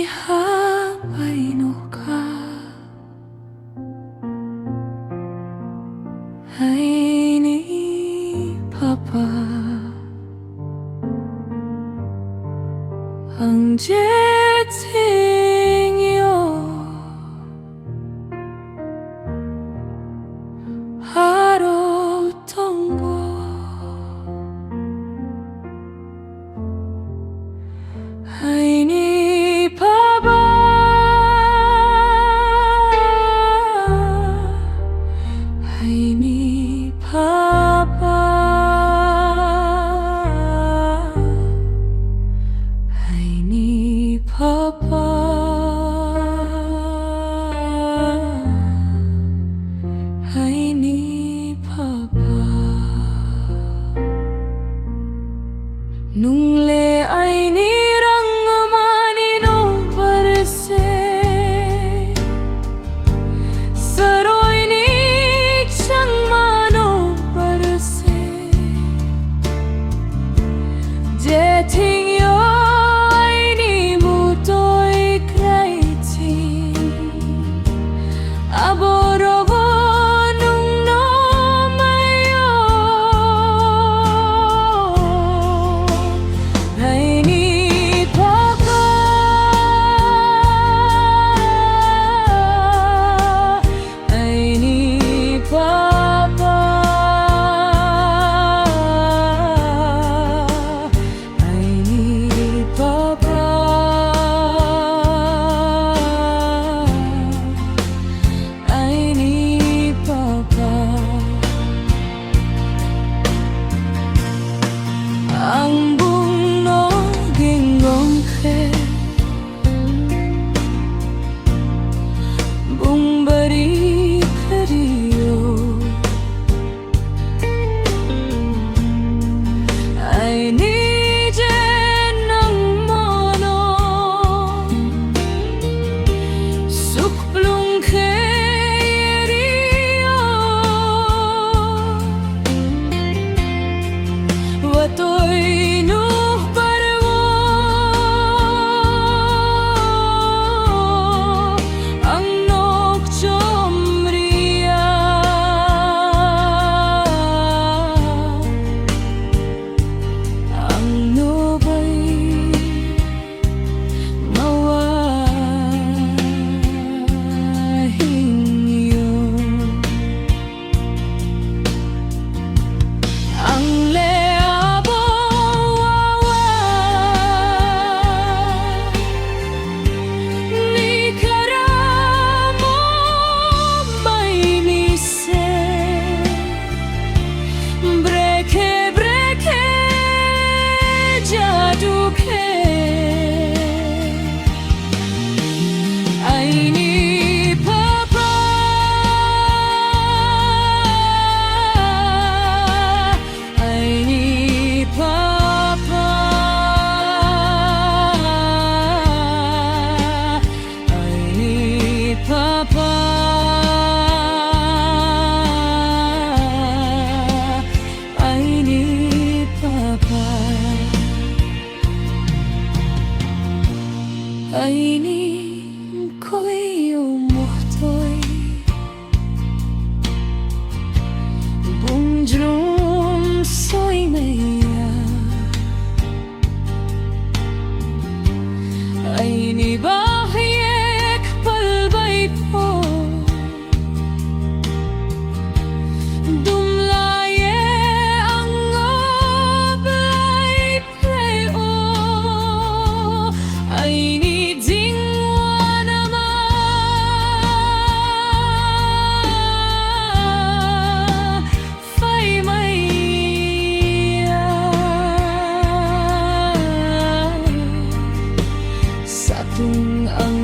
Ha Bai Nouhkha, Aini PaPa, Ang Jething Yo, Aro Tong Wo, Aini PaPa, Aini PaPa, Aini PaPa, Aini PaPa. Nung le Aini Rangma Nouhbar Se, Saroi ni KchangMa Nouhbar Se, Jething Yo Aini Muhtoi Krai Abo Nung no Mayo, Aini PaPa, Aini PaPa, Aini PaPa, Aini PaPa. Ang bung no Ging Bung Bari Kri Yo, Aini Je Nangmo No, Kplung Watoi Nouhbar Wo, Ang No Kchom Ri Ya, Ang no bay Hing yo, Ang Abo WaWa, Ni KaraMo Maimi Se, Brekhe JaDu Aini PaPa, Aini PaPa, Aini PaPa, Aini PaPa, Aini Mkoih Muhtoi, Bung Jrom Soing, Aini Brekhe Kpal po, LaiYe ang Play Aini Ding Wanama, Fai Maya, Satung ang